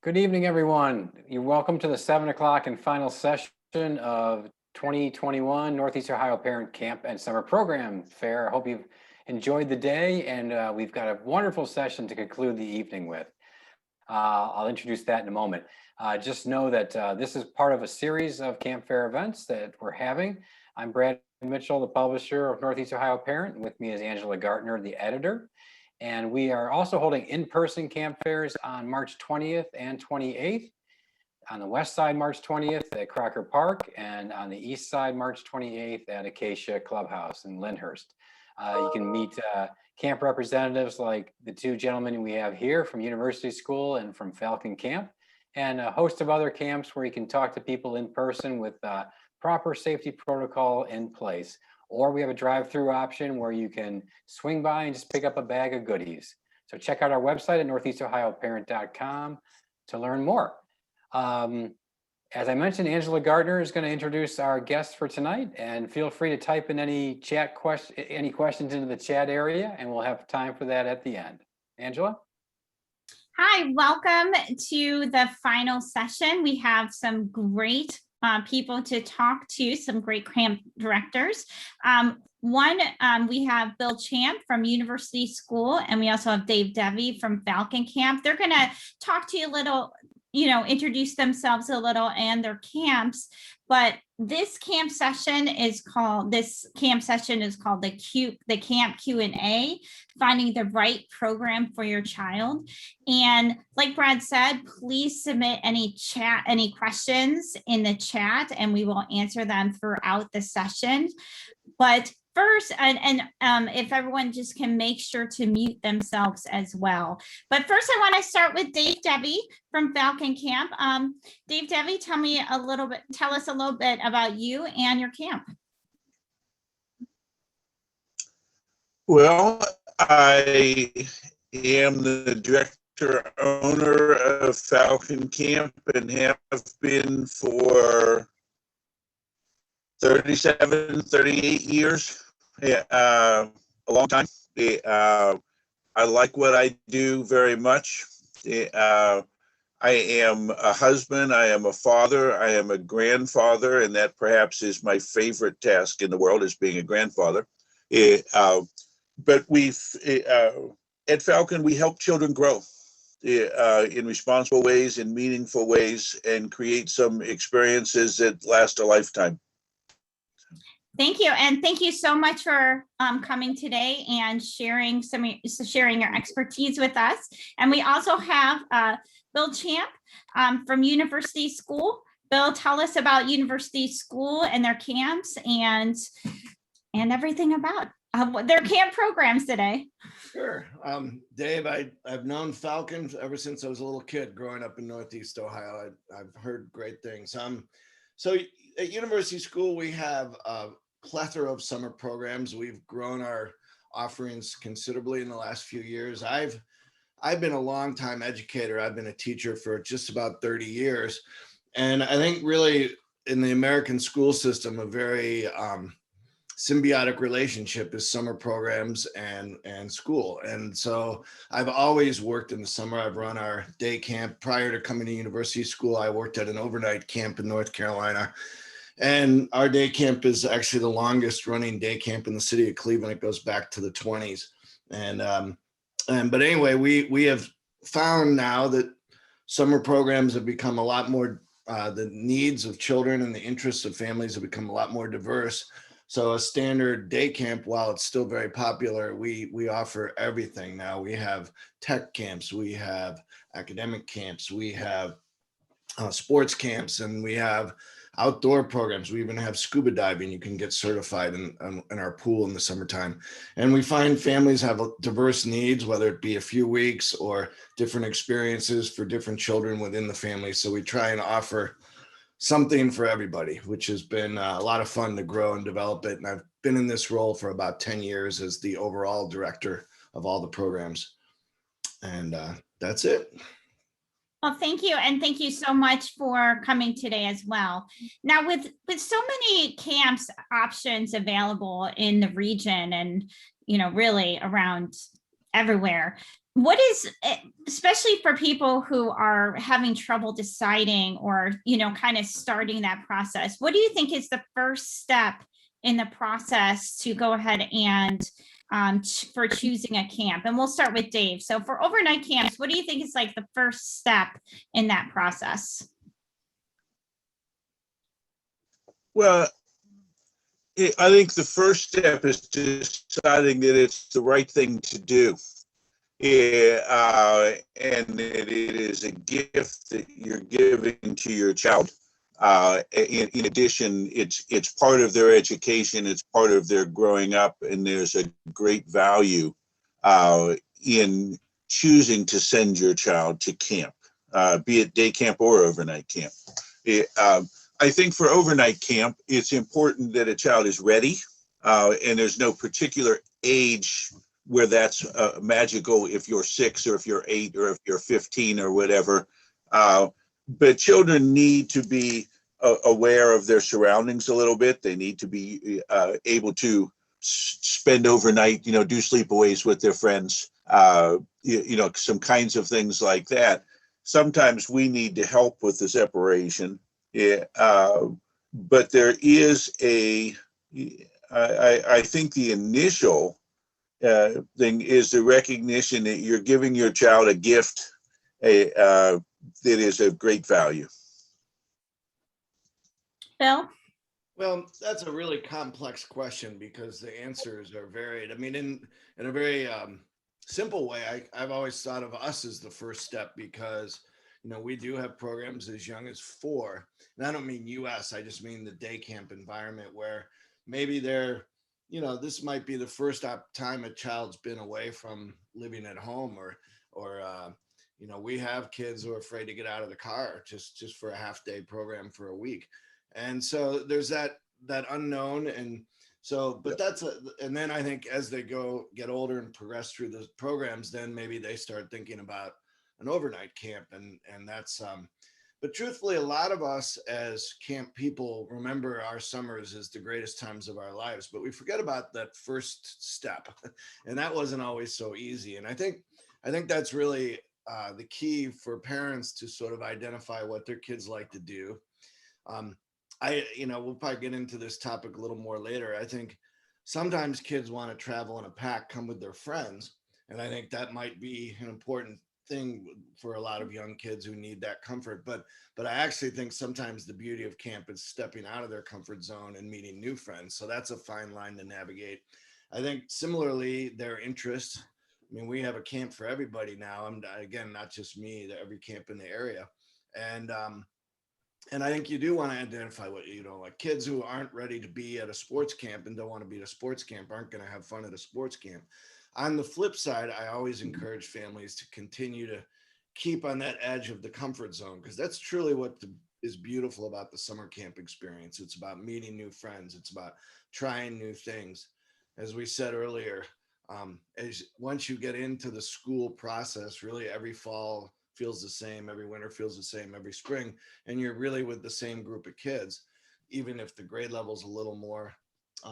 Good evening, everyone. You're welcome to the 7 o'clock and final session of 2021 Northeast Ohio Parent Camp and Summer Program Fair. I hope you've enjoyed the day, and we've got a wonderful session to conclude the evening with. I'll introduce that in a moment. Just know that this is part of a series of Camp Fair events that we're having. I'm Brad Mitchell, the publisher of Northeast Ohio Parent, and with me is Angela Gartner, the editor. And we are also holding in-person camp fairs on March 20th and 28th. On the west side, March 20th at Crocker Park, and on the east side, March 28th at Acacia Clubhouse in Lyndhurst. You can meet camp representatives like the two gentlemen we have here from University School and from Falcon Camp, and a host of other camps where you can talk to people in person with proper safety protocol in place. Or we have a drive-through option where you can swing by and just pick up a bag of goodies. So check out our website at northeastohioparent.com to learn more. As I mentioned, Angela Gardner is going to introduce our guests for tonight, and feel free to type in any questions into the chat area, and we'll have time for that at the end. Angela? Hi, welcome to the final session. We have some great people to talk to, some great camp directors. We have Bill Champ from University School, and we also have Devey from Falcon Camp. They're going to talk to you a little, introduce themselves a little and their camps. But this camp session is called the Camp Q&A, finding the right program for your child. And like Brad said, please submit any questions in the chat, and we will answer them throughout the session. But first, if everyone just can make sure to mute themselves as well. But first, I want to start with Devey from Falcon Camp. Devey, tell us a little bit about you and your camp. Well, I am the director owner of Falcon Camp and have been for 38 years, a long time. I like what I do very much. I am a husband, I am a father, I am a grandfather, and that perhaps is my favorite task in the world, is being a grandfather. But at Falcon, we help children grow in responsible ways, in meaningful ways, and create some experiences that last a lifetime. Thank you. And thank you so much for coming today and sharing your expertise with us. And we also have Bill Champ from University School. Bill, tell us about University School and their camps and everything about their camp programs today. Sure. Dave, I've known Falcon ever since I was a little kid growing up in Northeast Ohio. I've heard great things. So at University School, we have a plethora of summer programs. We've grown our offerings considerably in the last few years. I've been a long-time educator. I've been a teacher for just about 30 years. And I think really in the American school system, a very symbiotic relationship is summer programs and school. And so I've always worked in the summer. I've run our day camp. Prior to coming to University School, I worked at an overnight camp in North Carolina. And our day camp is actually the longest running day camp in the city of Cleveland. It goes back to the 20s. But anyway, we have found now that summer programs have become a lot more, the needs of children and the interests of families have become a lot more diverse. So a standard day camp, while it's still very popular, we offer everything now. We have tech camps, we have academic camps, we have sports camps, and we have outdoor programs. We even have scuba diving. You can get certified in our pool in the summertime. And we find families have diverse needs, whether it be a few weeks or different experiences for different children within the family. So we try and offer something for everybody, which has been a lot of fun to grow and develop it. And I've been in this role for about 10 years as the overall director of all the programs. And that's it. Well, thank you. And thank you so much for coming today as well. Now, with so many camps options available in the region and, really around everywhere, what is, especially for people who are having trouble deciding or, kind of starting that process, what do you think is the first step in the process to go ahead and for choosing a camp? And we'll start with Dave. So for overnight camps, what do you think is like the first step in that process? Well, I think the first step is deciding that it's the right thing to do. And that it is a gift that you're giving to your child. In addition, it's part of their education, it's part of their growing up, and there's a great value in choosing to send your child to camp, be it day camp or overnight camp. I think for overnight camp, it's important that a child is ready, and there's no particular age where that's magical if you're 6 or if you're 8 or if you're 15 or whatever. But children need to be aware of their surroundings a little bit. They need to be able to spend overnight, do sleepaways with their friends, some kinds of things like that. Sometimes we need to help with the separation. But there is I think the initial thing is the recognition that you're giving your child a gift that is of great value. Bill? Well, that's a really complex question because the answers are varied. I mean, in a very simple way, I've always thought of us as the first step because, we do have programs as young as 4. And I don't mean US, I just mean the day camp environment where maybe they're, this might be the first time a child's been away from living at home or we have kids who are afraid to get out of the car just for a half-day program for a week. And so there's that unknown. And so, but and then I think as they get older and progress through the programs, then maybe they start thinking about an overnight camp. And that's, but truthfully, a lot of us as camp people remember our summers as the greatest times of our lives, but we forget about that first step. And that wasn't always so easy. And I think that's really the key for parents to sort of identify what their kids like to do. We'll probably get into this topic a little more later. I think sometimes kids want to travel in a pack, come with their friends. And I think that might be an important thing for a lot of young kids who need that comfort. But I actually think sometimes the beauty of camp is stepping out of their comfort zone and meeting new friends. So that's a fine line to navigate. I think similarly, their interests. I mean, we have a camp for everybody now. Again, not just me, every camp in the area. And I think you do want to identify what you don't like. Kids who aren't ready to be at a sports camp and don't want to be at a sports camp aren't going to have fun at a sports camp. On the flip side, I always encourage families to continue to keep on that edge of the comfort zone, because that's truly what is beautiful about the summer camp experience. It's about meeting new friends. It's about trying new things. As we said earlier, once you get into the school process, really every fall feels the same, every winter feels the same, every spring, and you're really with the same group of kids, even if the grade level is a little more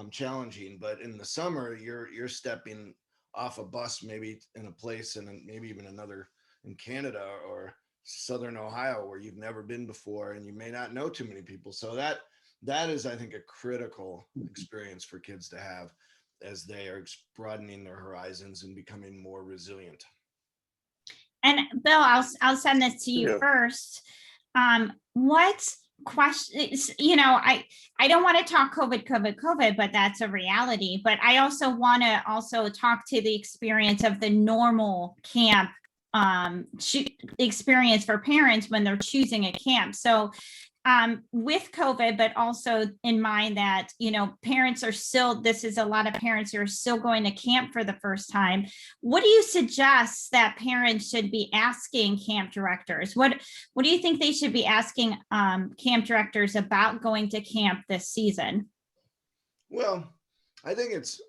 challenging. But in the summer, you're stepping off a bus, maybe in a place and maybe even another in Canada or Southern Ohio where you've never been before, and you may not know too many people. So that is, I think, a critical experience for kids to have as they are broadening their horizons and becoming more resilient. And Bill, I'll send this to you first. What questions, I don't want to talk COVID, but that's a reality. But I also want to talk to the experience of the normal camp experience for parents when they're choosing a camp. So with COVID, but also in mind that, parents are still, this is a lot of parents who are still going to camp for the first time. What do you suggest that parents should be asking camp directors? What do you think they should be asking camp directors about going to camp this season? Well, I think it's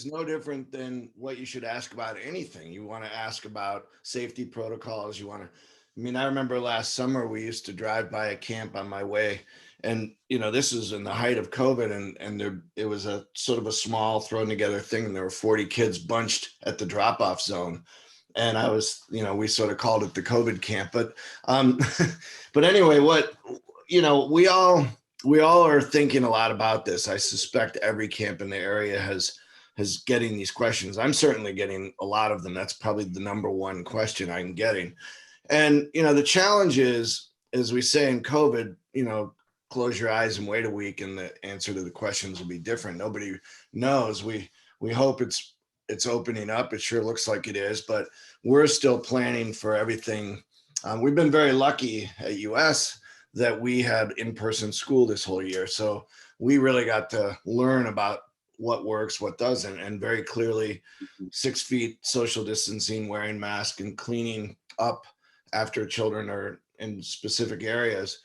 no different than what you should ask about anything. You want to ask about safety protocols. I remember last summer we used to drive by a camp on my way, and this was in the height of COVID, and it was a sort of a small thrown together thing, and there were 40 kids bunched at the drop-off zone, and I was, we sort of called it the COVID camp, but but anyway, we all are thinking a lot about this. I suspect every camp in the area has getting these questions. I'm certainly getting a lot of them. That's probably the number one question I'm getting. And, the challenge is, as we say in COVID, close your eyes and wait a week and the answer to the questions will be different. Nobody knows. We hope it's opening up. It sure looks like it is, but we're still planning for everything. We've been very lucky at US that we had in-person school this whole year. So we really got to learn about what works, what doesn't, and very clearly 6 feet social distancing, wearing masks, and cleaning up after children are in specific areas.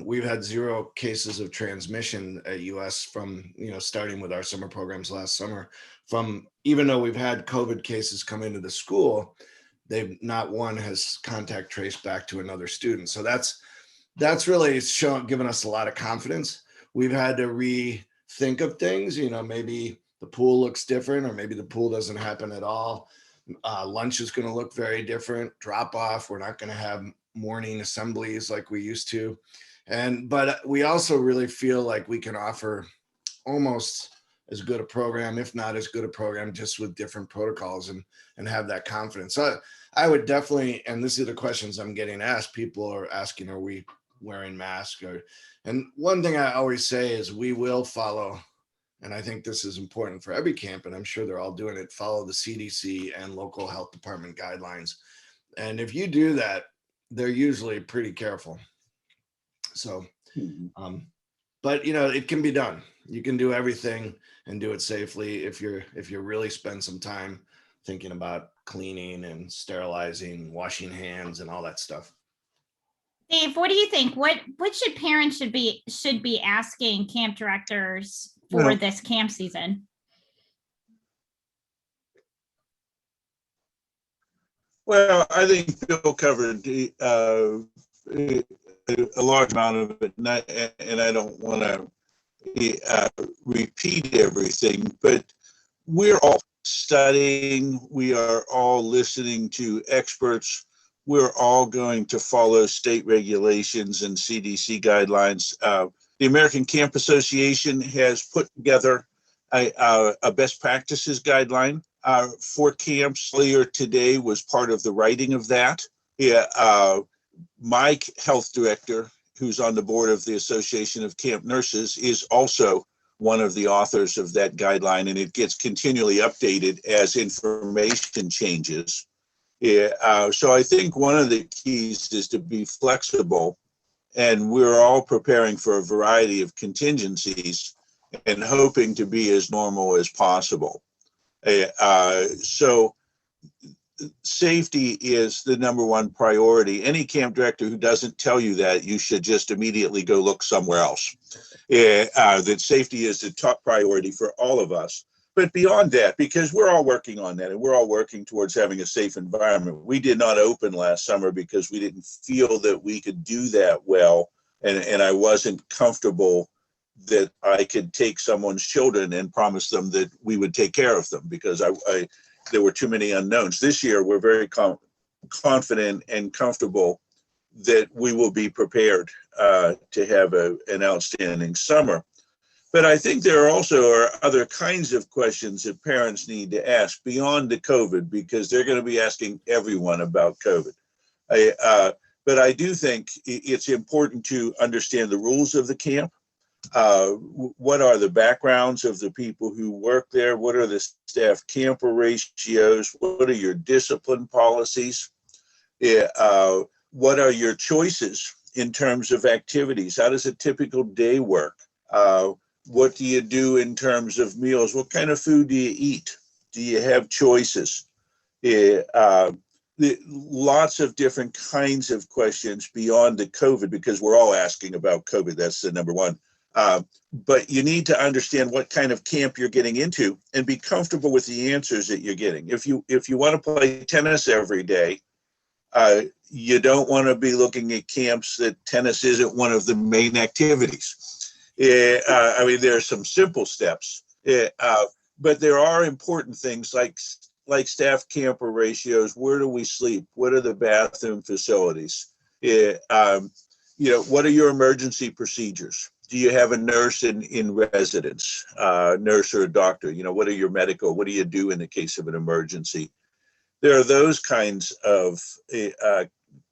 We've had 0 cases of transmission at US from, starting with our summer programs last summer. From, even though we've had COVID cases come into the school, not one has contact traced back to another student. So that's really given us a lot of confidence. We've had to rethink of things, maybe the pool looks different, or maybe the pool doesn't happen at all. Lunch is going to look very different. Drop off, we're not going to have morning assemblies like we used to. But we also really feel like we can offer almost as good a program, if not as good a program, just with different protocols and have that confidence. So I would definitely, and this is the questions I'm getting asked, people are asking, are we wearing masks? And one thing I always say is we will follow, and I think this is important for every camp, and I'm sure they're all doing it, follow the CDC and local health department guidelines. And if you do that, they're usually pretty careful. So, but it can be done. You can do everything and do it safely if you really spend some time thinking about cleaning and sterilizing, washing hands, and all that stuff. Dave, what do you think? What should parents should be asking camp directors for this camp season? Well, I think Phil covered a large amount of it, and I don't want to repeat everything, but we're all studying, we are all listening to experts, we're all going to follow state regulations and CDC guidelines. The American Camp Association has put together a best practices guideline for camps. Earlier today was part of the writing of that. My health director, who's on the board of the Association of Camp Nurses, is also one of the authors of that guideline, and it gets continually updated as information changes. So I think one of the keys is to be flexible, and we're all preparing for a variety of contingencies and hoping to be as normal as possible. So safety is the number one priority. Any camp director who doesn't tell you that, you should just immediately go look somewhere else. That safety is the top priority for all of us. But beyond that, because we're all working on that and we're all working towards having a safe environment, we did not open last summer because we didn't feel that we could do that well. And I wasn't comfortable that I could take someone's children and promise them that we would take care of them, because there were too many unknowns. This year, we're very confident and comfortable that we will be prepared to have an outstanding summer. But I think there also are other kinds of questions that parents need to ask beyond the COVID, because they're going to be asking everyone about COVID. But I do think it's important to understand the rules of the camp. What are the backgrounds of the people who work there? What are the staff camper ratios? What are your discipline policies? What are your choices in terms of activities? How does a typical day work? What do you do in terms of meals? What kind of food do you eat? Do you have choices? Lots of different kinds of questions beyond the COVID, because we're all asking about COVID. That's the number one. But you need to understand what kind of camp you're getting into and be comfortable with the answers that you're getting. If you want to play tennis every day, you don't want to be looking at camps that tennis isn't one of the main activities. I mean, there are some simple steps, but there are important things like like staff camper ratios, where do we sleep? What are the bathroom facilities? What are your emergency procedures? Do you have a nurse in residence, nurse or a doctor? What are your what do you do in the case of an emergency? There are those kinds of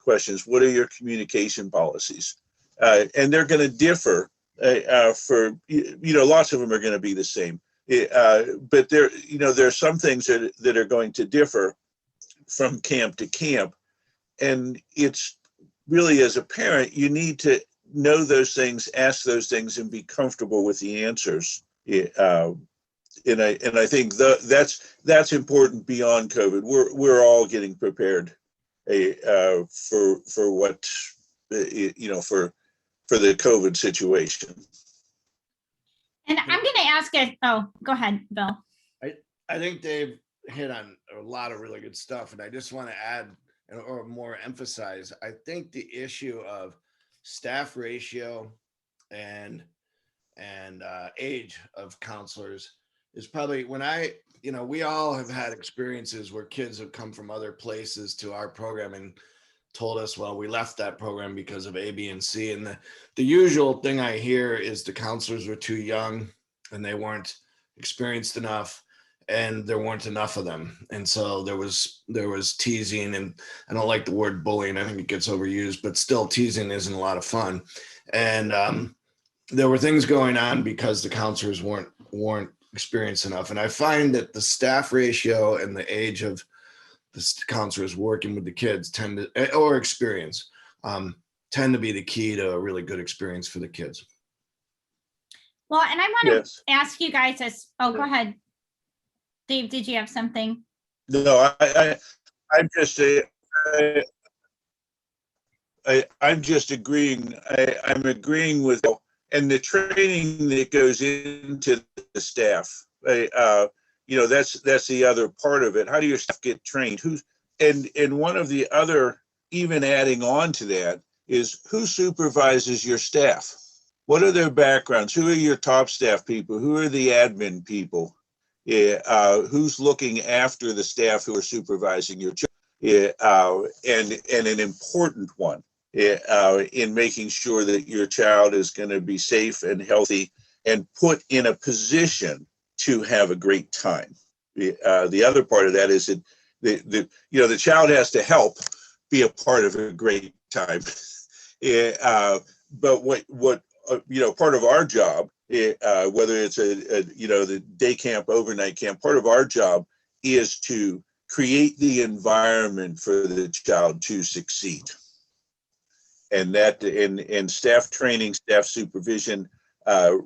questions. What are your communication policies? And they're going to differ lots of them are going to be the same. But there are some things that are going to differ from camp to camp. And it's really, as a parent, you need to know those things, ask those things, and be comfortable with the answers. And I think that's important beyond COVID. We're all getting prepared for what for the COVID situation. And I'm going to ask it. Oh, go ahead, Bill. I think Dave hit on a lot of really good stuff, and I just want to add or more emphasize. I think the issue of staff ratio and age of counselors is probably when we all have had experiences where kids have come from other places to our program and told us, well, we left that program because of A, B, and C. And the usual thing I hear is the counselors were too young and they weren't experienced enough and there weren't enough of them. And so there was teasing, and I don't like the word bullying. I think it gets overused, but still teasing isn't a lot of fun. And there were things going on because the counselors weren't experienced enough. And I find that the staff ratio and the age of the counselors working with the kids tend to be the key to a really good experience for the kids. Well, and I want to ask you guys this. Oh, go ahead. Dave, did you have something? No, I'm just agreeing. I'm agreeing with, and the training that goes into the staff. That's the other part of it. How do your staff get trained? And one of the other, even adding on to that, is who supervises your staff? What are their backgrounds? Who are your top staff people? Who are the admin people? Who's looking after the staff who are supervising your child? And an important one in making sure that your child is going to be safe and healthy and put in a position to have a great time. The other part of that is that the child has to help be a part of a great time. But what part of our job, whether it's the day camp, overnight camp, part of our job is to create the environment for the child to succeed. And that in staff training, staff supervision,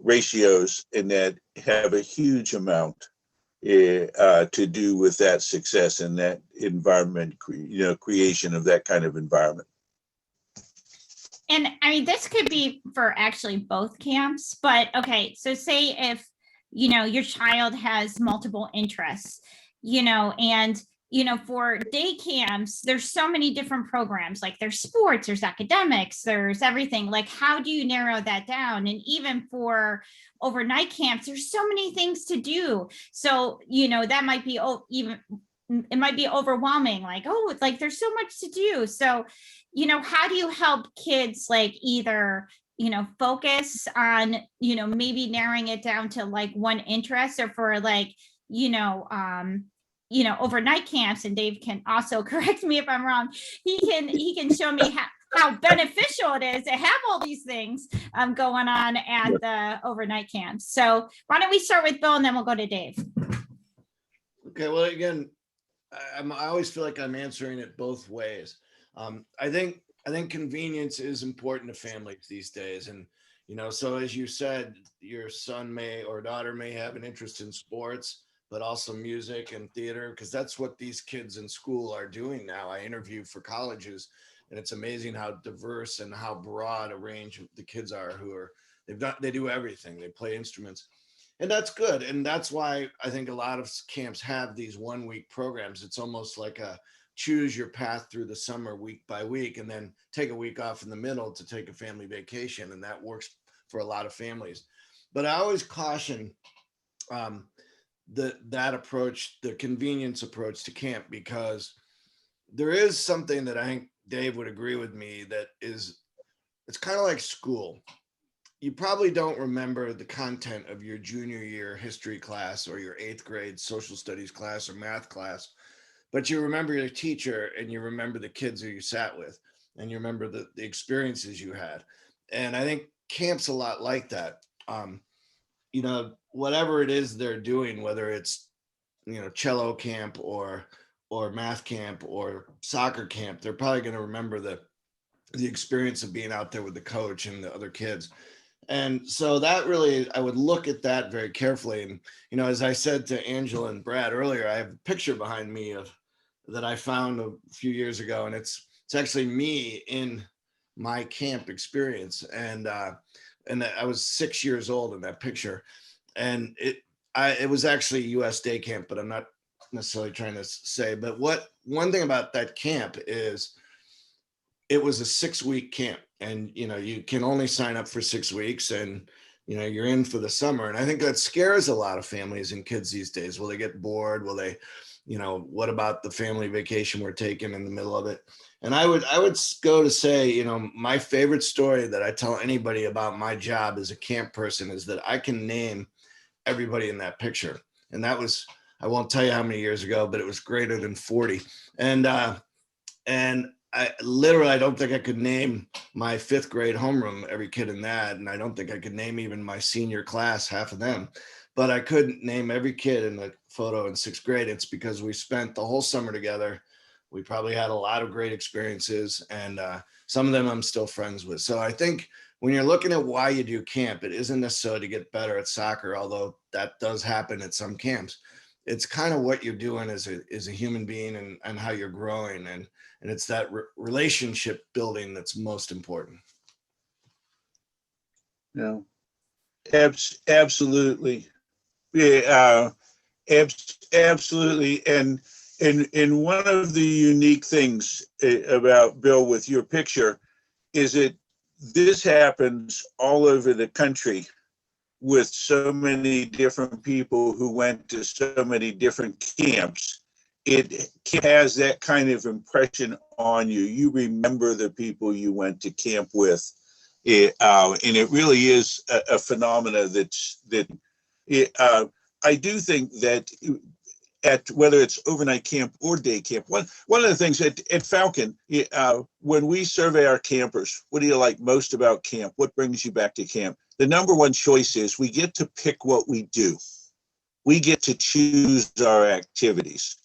ratios, and that have a huge amount to do with that success and that environment, creation of that kind of environment. And I mean, this could be for actually both camps, but okay. So say if, your child has multiple interests, and, for day camps, there's so many different programs, like there's sports, there's academics, there's everything. Like, how do you narrow that down? And even for overnight camps, there's so many things to do. So, that might be it might be overwhelming. Like, there's so much to do. So, how do you help kids either, focus on, maybe narrowing it down to one interest, or for overnight camps, and Dave can also correct me if I'm wrong. He can show me how beneficial it is to have all these things going on at the overnight camps. So why don't we start with Bill and then we'll go to Dave. Okay, well, again, I always feel like I'm answering it both ways. I think convenience is important to families these days. And, so as you said, your son or daughter may have an interest in sports, but also music and theater, because that's what these kids in school are doing now. I interview for colleges, and it's amazing how diverse and how broad a range the kids are they do everything. They play instruments, and that's good. And that's why I think a lot of camps have these 1 week programs. It's almost like a choose your path through the summer week by week, and then take a week off in the middle to take a family vacation. And that works for a lot of families. But I always caution that approach, the convenience approach to camp, because there is something that I think Dave would agree with me that is, it's kind of like school. You probably don't remember the content of your junior year history class or your 8th grade social studies class or math class, but you remember your teacher and you remember the kids who you sat with and you remember the experiences you had. And I think camp's a lot like that. You know, whatever it is they're doing, whether it's, you know, cello camp or math camp or soccer camp, they're probably going to remember the experience of being out there with the coach and the other kids. And so that really, I would look at that very carefully. And, you know, as I said to Angela and Brad earlier, I have a picture behind me that I found a few years ago, and it's actually me in my camp experience. And I was 6 years old in that picture, and it was actually US day camp, but I'm not necessarily trying to say. But one thing about that camp is it was a 6-week camp, and you know, you can only sign up for 6 weeks, and you know, you're in for the summer. And I think that scares a lot of families and kids these days. Will they get bored? Will they, you know, what about the family vacation we're taking in the middle of it? And I would go to say, you know, my favorite story that I tell anybody about my job as a camp person is that I can name everybody in that picture. And that was, I won't tell you how many years ago, but it was greater than 40. And I literally, I don't think I could name my 5th grade homeroom, every kid in that. And I don't think I could name even my senior class, half of them, but I couldn't name every kid in the photo in 6th grade. It's because we spent the whole summer together. We probably had a lot of great experiences, and some of them I'm still friends with. So I think when you're looking at why you do camp, it isn't necessarily to get better at soccer, although that does happen at some camps. It's kind of what you're doing as a human being, and how you're growing. And it's that relationship building that's most important. No, absolutely. Yeah, absolutely. And one of the unique things about Bill with your picture is that this happens all over the country with so many different people who went to so many different camps. It has that kind of impression on you. You remember the people you went to camp with. And it really is a phenomena I do think that at whether it's overnight camp or day camp, one of the things at Falcon, when we survey our campers, what do you like most about camp? What brings you back to camp? The number one choice is we get to pick what we do. We get to choose our activities.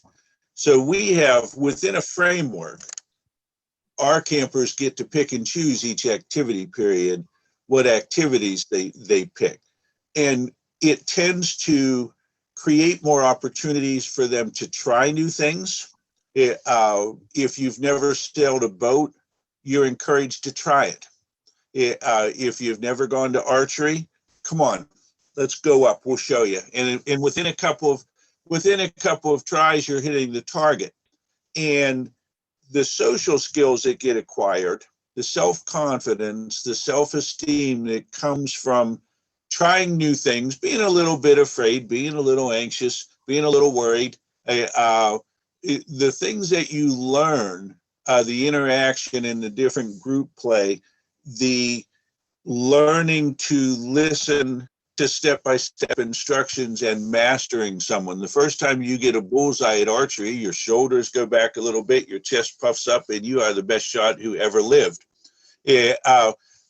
So we have, within a framework, our campers get to pick and choose each activity period, what activities they pick. And it tends to create more opportunities for them to try new things. If you've never sailed a boat, you're encouraged to try it. If you've never gone to archery, come on, let's go up, we'll show you. And within a couple of tries, you're hitting the target. And the social skills that get acquired, the self-confidence, the self-esteem that comes from trying new things, being a little bit afraid, being a little anxious, being a little worried, the things that you learn, the interaction in the different group play, the learning to listen to step-by-step instructions and mastering someone. The first time you get a bullseye at archery, your shoulders go back a little bit, your chest puffs up, and you are the best shot who ever lived.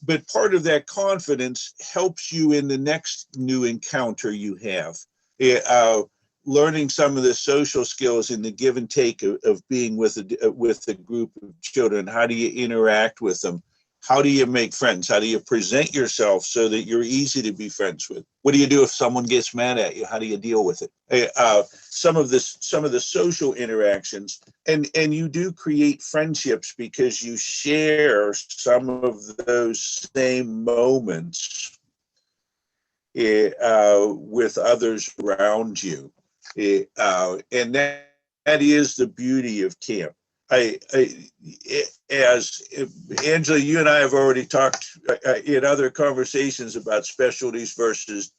But part of that confidence helps you in the next new encounter you have. Learning some of the social skills and the give and take of being with a group of children. How do you interact with them? How do you make friends? How do you present yourself so that you're easy to be friends with? What do you do if someone gets mad at you? How do you deal with it? Some of the social interactions, and you do create friendships because you share some of those same moments with others around you, and that is the beauty of camp. As Angela, you and I have already talked in other conversations about specialties versus,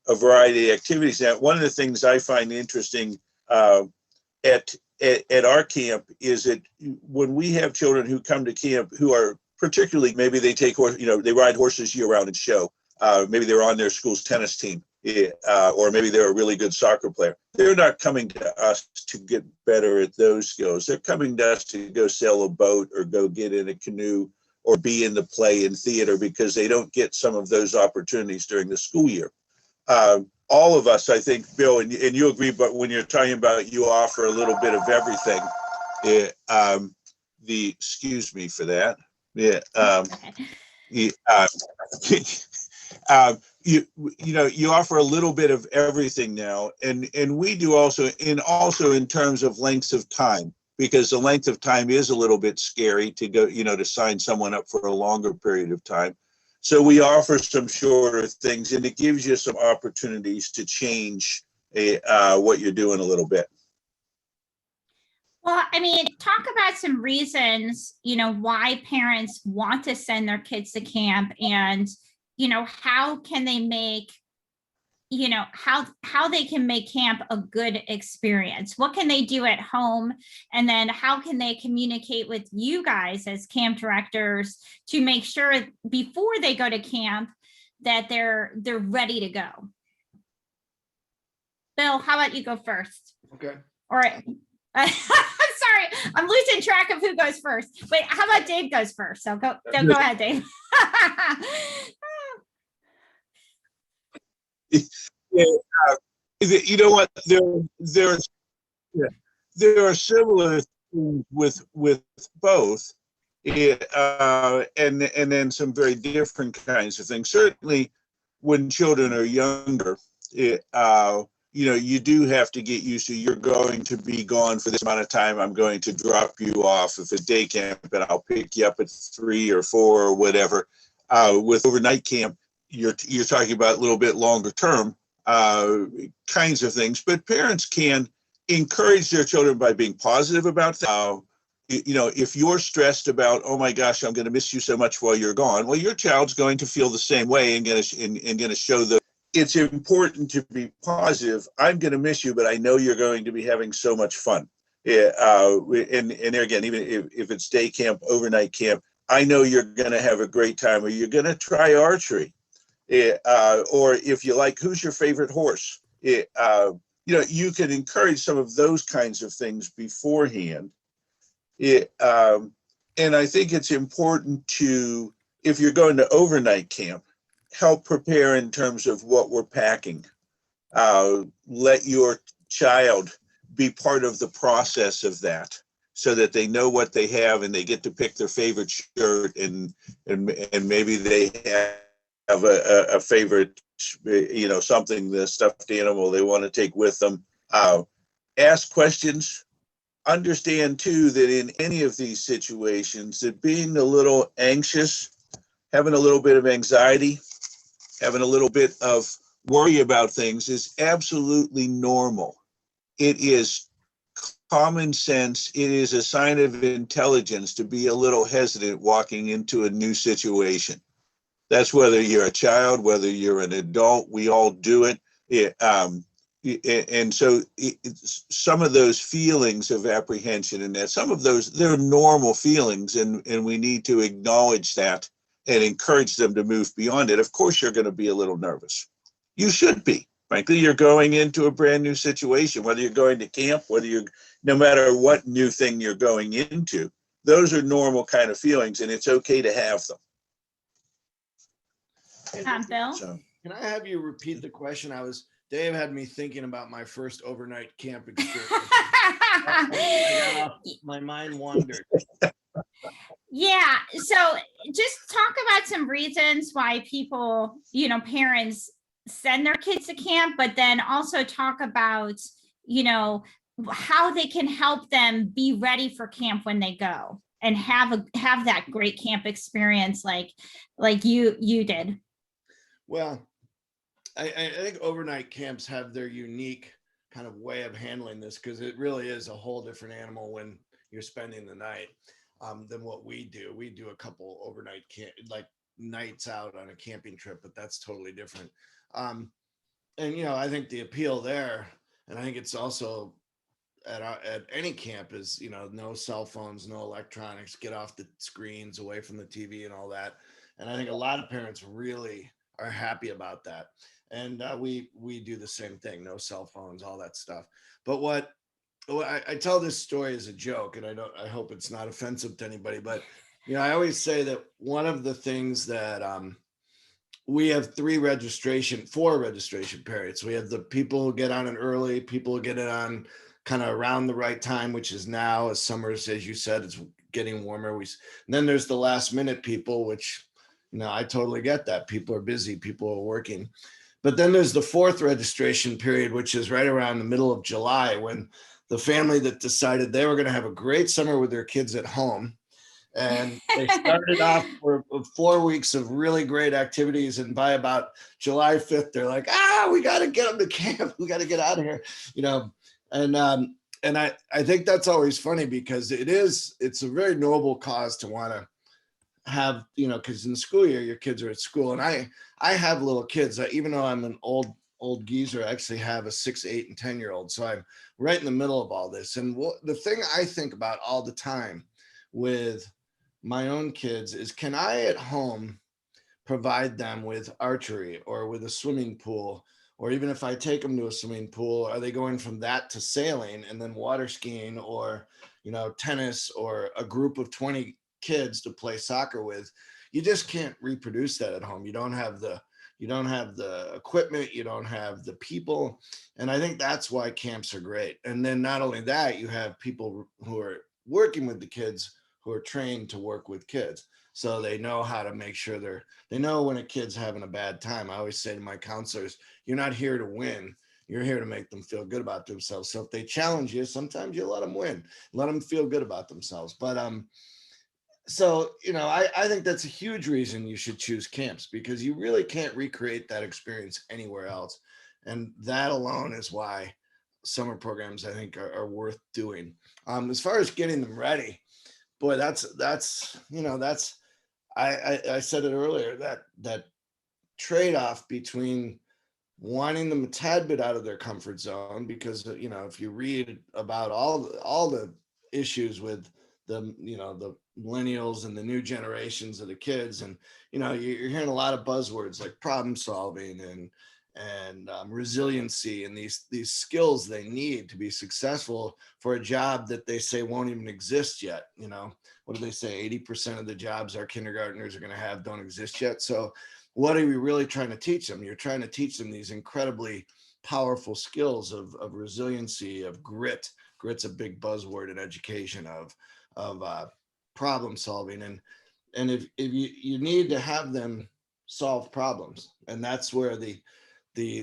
a variety of activities. Now, one of the things I find interesting at our camp is that when we have children who come to camp who are particularly, maybe they take horse, they ride horses year round and show. Maybe they're on their school's tennis team, or maybe they're a really good soccer player. They're not coming to us to get better at those skills. They're coming to us to go sail a boat or go get in a canoe or be in the play and theater because they don't get some of those opportunities during the school year. All of us, I think, Bill, and you agree, but when you're talking about you offer a little bit of everything, excuse me for that. Yeah. You offer a little bit of everything now, and we do also in terms of lengths of time, because the length of time is a little bit scary to go, to sign someone up for a longer period of time. So we offer some shorter things, and it gives you some opportunities to change what you're doing a little bit. Well, I mean, talk about some reasons, why parents want to send their kids to camp, and, how can they make, how they can make camp a good experience. What can they do at home? And then how can they communicate with you guys as camp directors to make sure before they go to camp that they're ready to go? Bill, how about you go first? Okay. All right. I'm sorry, I'm losing track of who goes first. Wait, how about Dave goes first? So go ahead, Dave. Yeah, you know what? There are similar things with both, and then some very different kinds of things. Certainly, when children are younger, you do have to get used to, you're going to be gone for this amount of time. I'm going to drop you off at a day camp, and I'll pick you up at 3 or 4 or whatever. With overnight camp, you're talking about a little bit longer term kinds of things, but parents can encourage their children by being positive about things. If you're stressed about, oh my gosh, I'm going to miss you so much while you're gone, well, your child's going to feel the same way and going to show the. It's important to be positive. I'm going to miss you, but I know you're going to be having so much fun. Yeah, and there again, even if it's day camp, overnight camp, I know you're going to have a great time, or you're going to try archery. Or if you like, who's your favorite horse? You can encourage some of those kinds of things beforehand. And I think it's important to, if you're going to overnight camp, help prepare in terms of what we're packing. Let your child be part of the process of that, so that they know what they have and they get to pick their favorite shirt, and maybe they have a favorite, something, the stuffed animal they want to take with them. Ask questions. Understand too that in any of these situations, that being a little anxious, having a little bit of anxiety, having a little bit of worry about things is absolutely normal. It is common sense. It is a sign of intelligence to be a little hesitant walking into a new situation. That's whether you're a child, whether you're an adult, we all do it. And so some of those feelings of apprehension, and that some of those, they're normal feelings, and we need to acknowledge that and encourage them to move beyond it. Of course, you're going to be a little nervous. You should be. Frankly, you're going into a brand new situation, whether you're going to camp, no matter what new thing you're going into, those are normal kind of feelings, and it's okay to have them. Bill? So, can I have you repeat the question? Dave had me thinking about my first overnight camp experience. My mind wandered. Yeah. So just talk about some reasons why people, parents send their kids to camp, but then also talk about, how they can help them be ready for camp when they go and have that great camp experience like you did. Well, I think overnight camps have their unique kind of way of handling this, because it really is a whole different animal when you're spending the night than what we do. We do a couple overnight nights out on a camping trip, but that's totally different. I think the appeal there, and I think it's also at any camp is, no cell phones, no electronics, get off the screens, away from the TV and all that. And I think a lot of parents really are happy about that. And we do the same thing, no cell phones, all that stuff. But I tell this story as a joke, and I hope it's not offensive to anybody, but I always say that one of the things that we have four registration periods. We have the people who get on it early, people who get it on kind of around the right time, which is now, as summers, as you said, it's getting warmer. And then there's the last minute people, which, I totally get that. People are busy, people are working. But then there's the fourth registration period, which is right around the middle of July, when the family that decided they were going to have a great summer with their kids at home. And they started off for 4 weeks of really great activities. And by about July 5th, they're like, we got to get them to camp. We got to get out of here, And I think that's always funny, because it's a very noble cause to want to have, because in the school year, your kids are at school. And I have little kids, even though I'm an old geezer, I actually have a 6, 8, and 10-year-old. So I'm right in the middle of all this. And the thing I think about all the time with my own kids is, can I at home provide them with archery or with a swimming pool? Or even if I take them to a swimming pool, are they going from that to sailing and then water skiing, or, tennis, or a group of 20 kids to play soccer with? You just can't reproduce that at home. You don't have the equipment, you don't have the people. And I think that's why camps are great. And then not only that, you have people who are working with the kids who are trained to work with kids. So they know how to make sure they know when a kid's having a bad time. I always say to my counselors, you're not here to win. You're here to make them feel good about themselves. So if they challenge you, sometimes you let them win, let them feel good about themselves. But so, I think that's a huge reason you should choose camps, because you really can't recreate that experience anywhere else. And that alone is why summer programs, I think, are worth doing. As far as getting them ready, boy, I said it earlier, that trade-off between wanting them a tad bit out of their comfort zone, because if you read about all the issues with the millennials and the new generations of the kids, and you're hearing a lot of buzzwords like problem solving and resiliency, and these skills they need to be successful for a job that they say won't even exist yet. What do they say? 80% of the jobs our kindergartners are going to have don't exist yet. So what are we really trying to teach them? You're trying to teach them these incredibly powerful skills of resiliency, of grit. Grit's a big buzzword in education, of problem solving. And if you need to have them solve problems, and that's where the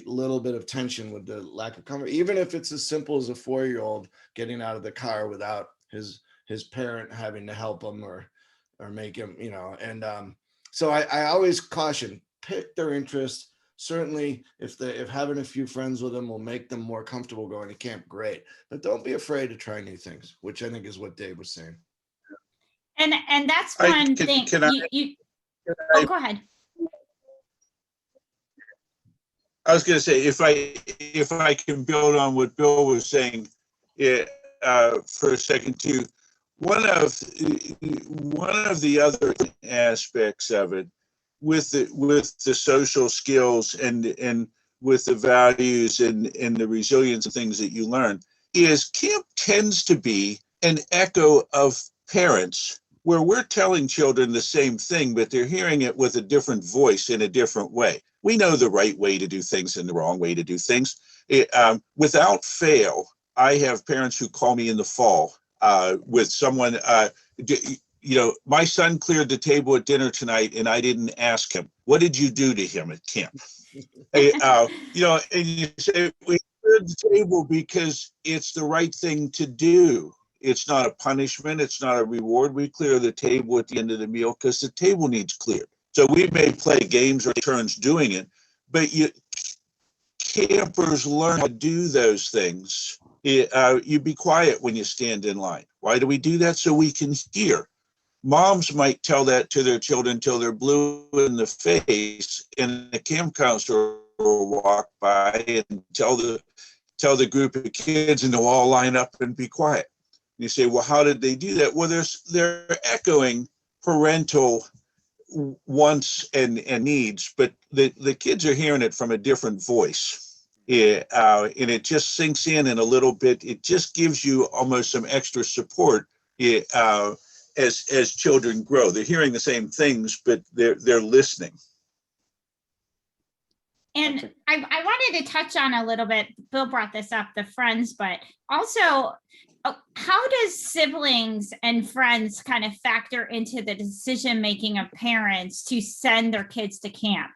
little bit of tension with the lack of comfort, even if it's as simple as a 4-year-old getting out of the car without his parent having to help him or make him, and so I always caution, pick their interest. Certainly if having a few friends with them will make them more comfortable going to camp, great. But don't be afraid to try new things, which I think is what Dave was saying. And that's one thing. Oh, go ahead. I was going to say, if I can build on what Bill was saying, for a second too, one of the other aspects of it, with the social skills and with the values and the resilience and things that you learn, is camp tends to be an echo of parents, where we're telling children the same thing, but they're hearing it with a different voice in a different way. We know the right way to do things and the wrong way to do things. Without fail, I have parents who call me in the fall with someone, my son cleared the table at dinner tonight and I didn't ask him. What did you do to him at camp? And you say, we cleared the table because it's the right thing to do. It's not a punishment. It's not a reward. We clear the table at the end of the meal because the table needs cleared. So we may play games or turns doing it, but campers learn how to do those things. You be quiet when you stand in line. Why do we do that? So we can hear. Moms might tell that to their children till they're blue in the face, and the camp counselor walk by and tell the group of kids, and they'll all line up and be quiet. You say, well, how did they do that? Well, they're echoing parental wants and needs, but the kids are hearing it from a different voice. Yeah, and it just sinks in a little bit. It just gives you almost some extra support as children grow. They're hearing the same things, but they're listening. And I wanted to touch on a little bit, Bill brought this up, the friends, but also how does siblings and friends kind of factor into the decision-making of parents to send their kids to camp?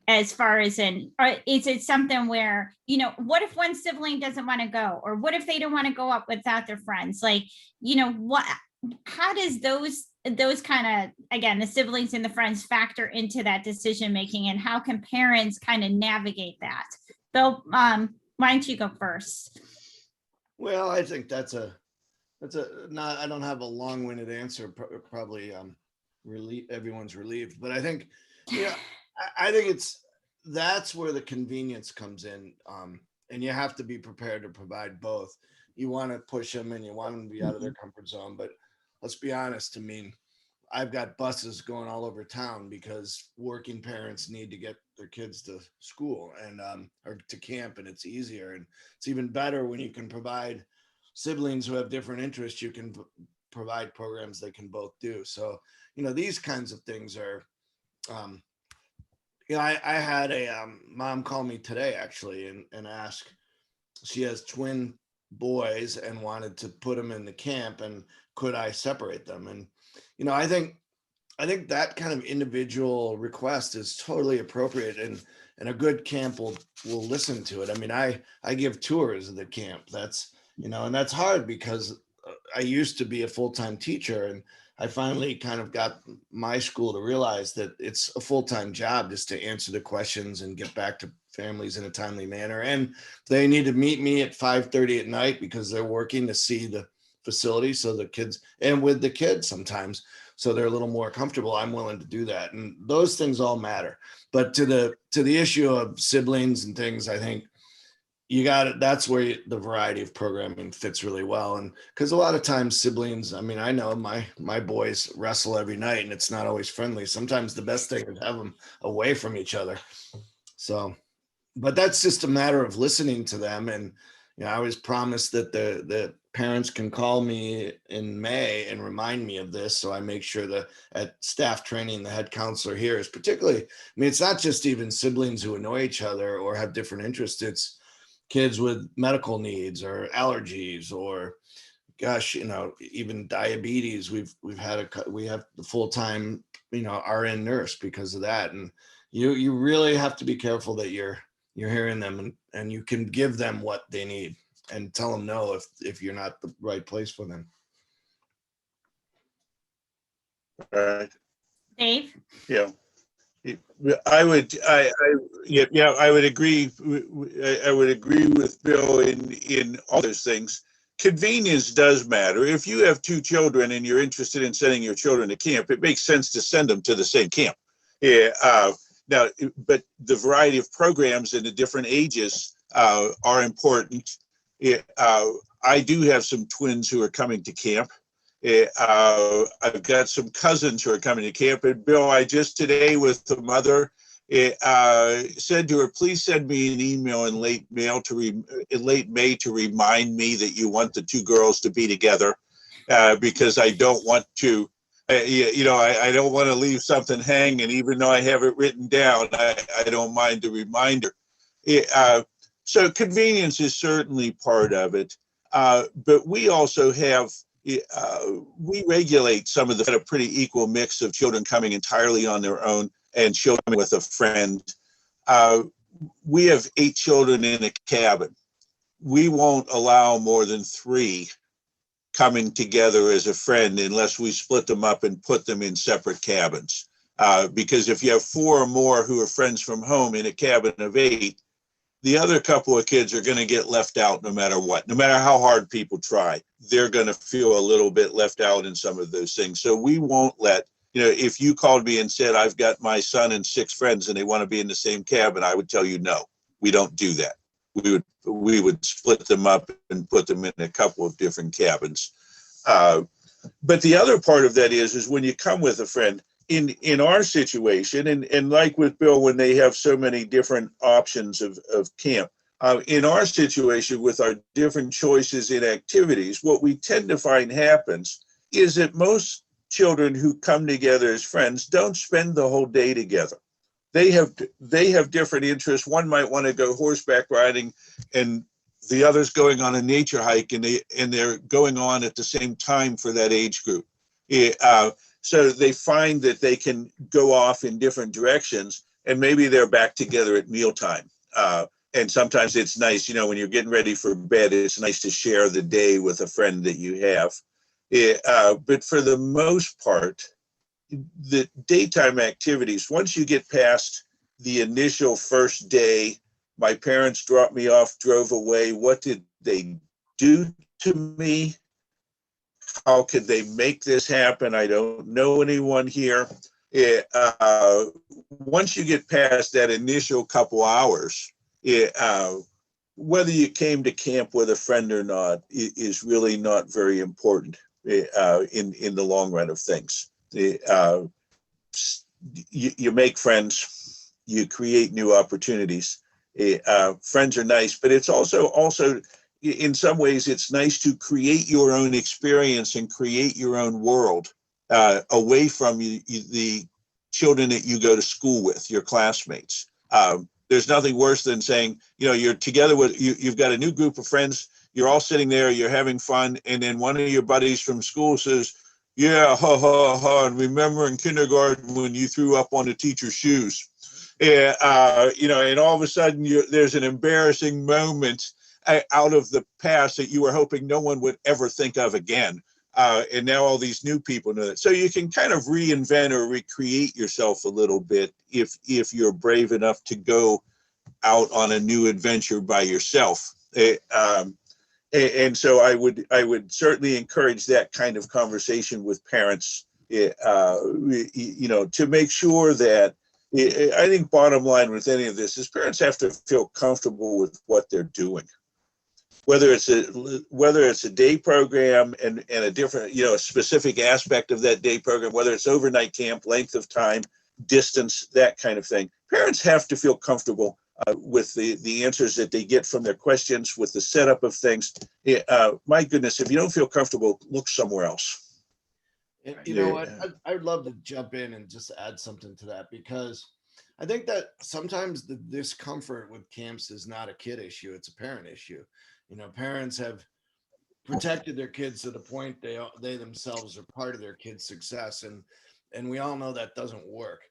As far as is it something where, what if one sibling doesn't want to go? Or what if they don't want to go up without their friends? Like, how does those kind of, again, the siblings and the friends factor into that decision-making, and how can parents kind of navigate that? Bill, why don't you go first? Well, I think that's not, I don't have a long-winded answer, probably everyone's relieved, but I think, I think that's where the convenience comes in. And you have to be prepared to provide both. You want to push them and you want them to be out of their comfort zone, but let's be honest. I mean, I've got buses going all over town because working parents need to get their kids to school and or to camp, and it's easier. And it's even better when you can provide siblings who have different interests. You can provide programs they can both do. So, these kinds of things are, I had a mom call me today actually and ask, she has twin boys and wanted to put them in the camp, and could I separate them? And I think that kind of individual request is totally appropriate, and a good camp will listen to it. I mean, I give tours of the camp. That's and that's hard because I used to be a full-time teacher, and I finally kind of got my school to realize that it's a full-time job just to answer the questions and get back to families in a timely manner. And they need to meet me at 5:30 at night because they're working to see the facility. So the kids, and with the kids sometimes, so they're a little more comfortable. I'm willing to do that. And those things all matter. But to the issue of siblings and things, I think that's where the variety of programming fits really well. And because a lot of times siblings, I mean, I know my boys wrestle every night and it's not always friendly. Sometimes the best thing is have them away from each other. So, but that's just a matter of listening to them. And, I was promised that the parents can call me in May and remind me of this. So I make sure that at staff training, the head counselor here is particularly, it's not just even siblings who annoy each other or have different interests. It's kids with medical needs or allergies or even diabetes. We have the full-time, RN nurse because of that. And you really have to be careful that you're hearing them and you can give them what they need and tell them no if you're not the right place for them. Right. Dave? Yeah. I would agree. I would agree with Bill in all those things. Convenience does matter. If you have two children and you're interested in sending your children to camp, it makes sense to send them to the same camp. Yeah. Now, but the variety of programs and the different ages are important. I do have some twins who are coming to camp. I've got some cousins who are coming to camp. And Bill, I just today with the mother said to her, please send me an email in late May to remind me that you want the two girls to be together because I don't want to. I don't want to leave something hanging, even though I have it written down. I don't mind the reminder. So convenience is certainly part of it. But we also have, we regulate some of a pretty equal mix of children coming entirely on their own and children with a friend. We have 8 children in a cabin. We won't allow more than 3 coming together as a friend unless we split them up and put them in separate cabins. Because if you have 4 or more who are friends from home in a cabin of 8, the other couple of kids are going to get left out no matter what. No matter how hard people try, they're going to feel a little bit left out in some of those things. So we won't let if you called me and said, I've got my son and 6 friends and they want to be in the same cabin, I would tell you, no, we don't do that. We would split them up and put them in a couple of different cabins. But the other part of that is when you come with a friend, in our situation, and like with Bill, when they have so many different options of camp, in our situation with our different choices in activities, what we tend to find happens is that most children who come together as friends don't spend the whole day together. They have different interests. One might want to go horseback riding, and the other's going on a nature hike, and they're going on at the same time for that age group. So they find that they can go off in different directions, and maybe they're back together at mealtime. And sometimes it's nice, when you're getting ready for bed, it's nice to share the day with a friend that you have. But for the most part, the daytime activities, once you get past the initial first day, my parents dropped me off, drove away. What did they do to me? How could they make this happen? I don't know anyone here. Once you get past that initial couple hours, whether you came to camp with a friend or not is really not very important in the long run of things. You make friends, you create new opportunities. Friends are nice, but it's also in some ways it's nice to create your own experience and create your own world away from the children that you go to school with, your classmates. There's nothing worse than saying, you're together with, you've got a new group of friends, you're all sitting there, you're having fun, and then one of your buddies from school says, yeah, ha, ha, ha, and remember in kindergarten when you threw up on the teacher's shoes. And all of a sudden there's an embarrassing moment out of the past that you were hoping no one would ever think of again. And now all these new people know that. So you can kind of reinvent or recreate yourself a little bit if you're brave enough to go out on a new adventure by yourself. And so I would certainly encourage that kind of conversation with parents, to make sure that, I think bottom line with any of this is parents have to feel comfortable with what they're doing. Whether it's a day program and a different, a specific aspect of that day program, whether it's overnight camp, length of time, distance, that kind of thing. Parents have to feel comfortable with the answers that they get from their questions, with the setup of things. My goodness, if you don't feel comfortable, look somewhere else. And you know what? I would love to jump in and just add something to that, because I think that sometimes the discomfort with camps is not a kid issue, it's a parent issue. Parents have protected their kids to the point they themselves are part of their kids' success, and we all know that doesn't work.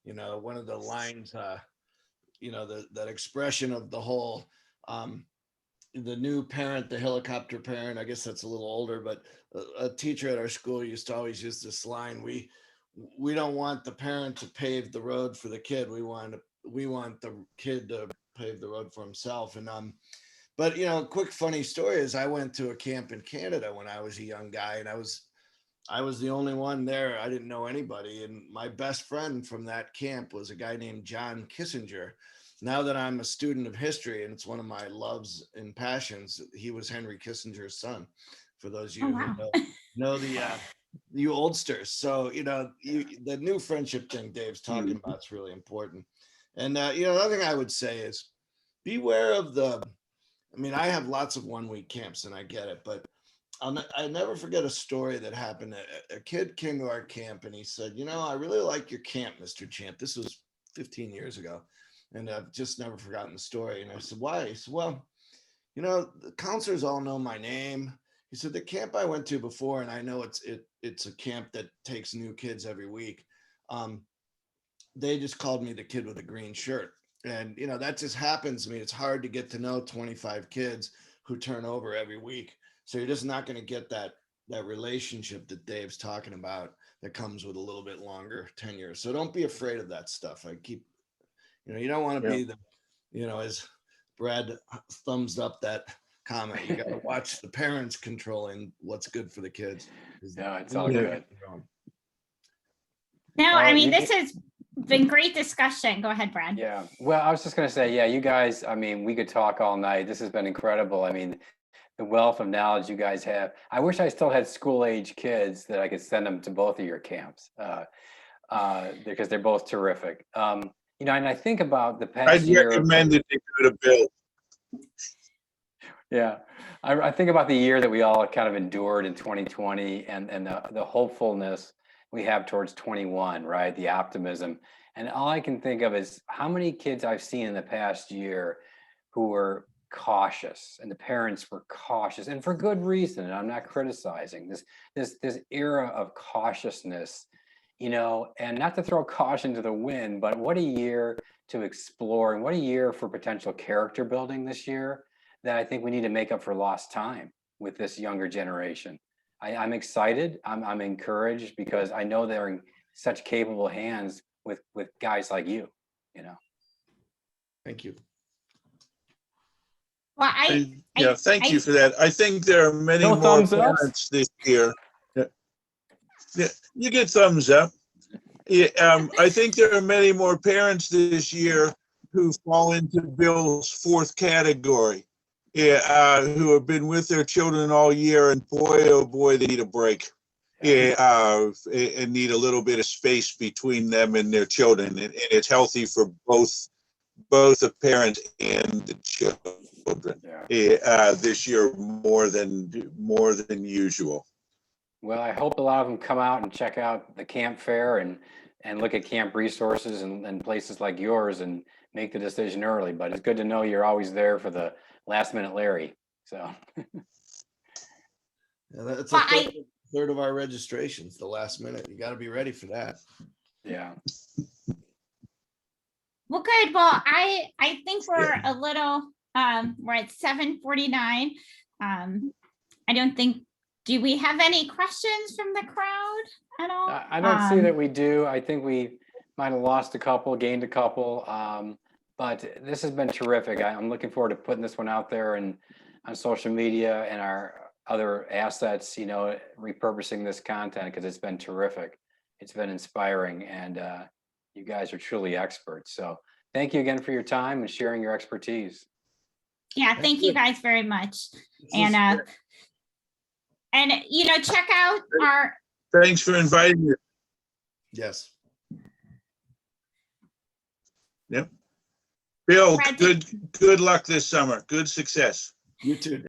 One of the lines, that expression of the whole, the new parent, the helicopter parent, I guess that's a little older, but a teacher at our school used to always use this line: we don't want the parent to pave the road for the kid, we want the kid to pave the road for himself. And but a quick funny story is I went to a camp in Canada when I was a young guy, and I was the only one there. I didn't know anybody, and my best friend from that camp was a guy named John Kissinger. Now that I'm a student of history, and it's one of my loves and passions, he was Henry Kissinger's son, for those of you who know the oldsters. So the new friendship thing Dave's talking about is really important. And another thing I would say is beware of I have lots of 1 week camps, and I get it, but I never forget a story that happened. A kid came to our camp and he said, I really like your camp, Mr. Champ. This was 15 years ago. And I've just never forgotten the story. And I said, why? He said, well, the counselors all know my name. He said, the camp I went to before, and I know it's a camp that takes new kids every week. They just called me the kid with a green shirt. And, that just happens to me. It's hard to get to know 25 kids who turn over every week. So you're just not going to get that relationship that Dave's talking about that comes with a little bit longer tenure. So don't be afraid of that stuff. You don't want to be as Brad thumbs up that comment, you got to watch the parents controlling what's good for the kids. No, it's all good. mean, you this has been great discussion. Go ahead, Brad. Yeah, well, I was just gonna say, yeah, you guys, I mean, we could talk all night. This has been incredible. I mean, the wealth of knowledge you guys have. I wish I still had school-age kids that I could send them to both of your camps, because they're both terrific. You know, and I think about the past I'd year. recommend that they go to Bill. Yeah, I think about the year that we all kind of endured in 2020 and the hopefulness we have towards 21, right? The optimism. And all I can think of is how many kids I've seen in the past year who were cautious, and the parents were cautious, and for good reason. And I'm not criticizing this era of cautiousness, you know, and not to throw caution to the wind, but what a year to explore, and what a year for potential character building this year, that I think we need to make up for lost time with this younger generation. I'm excited. I'm encouraged because I know they're in such capable hands with guys like you, you know. Thank you. Well, Yeah, thank you for that. I think there are many No more thumbs up? parents this year. Yeah, you get thumbs up. Yeah, I think there are many more parents this year who fall into Bill's fourth category. Yeah, who have been with their children all year, and boy, oh boy, they need a break. Yeah, and need a little bit of space between them and their children, and it's healthy for both the parent and the children. Yeah, this year more than usual. Well, I hope a lot of them come out and check out the camp fair and look at camp resources and places like yours and make the decision early. But it's good to know you're always there for the last minute Larry. So Yeah, that's Well, a third of our registrations, the last minute. You got to be ready for that. yeah. Well, good. Well, I think we're a little, we're at 7:49. I don't think, do we have any questions from the crowd at all? I don't see that we do. I think we might have lost a couple, gained a couple. But this has been terrific. I'm looking forward to putting this one out there and on social media and our other assets, you know, repurposing this content because it's been terrific. It's been inspiring, and you guys are truly experts. So thank you again for your time and sharing your expertise. Yeah, thank you guys very much. And you know, check out our. Thanks for inviting me. Yes. Yep. Bill, Brad, good luck this summer. Good success. You too.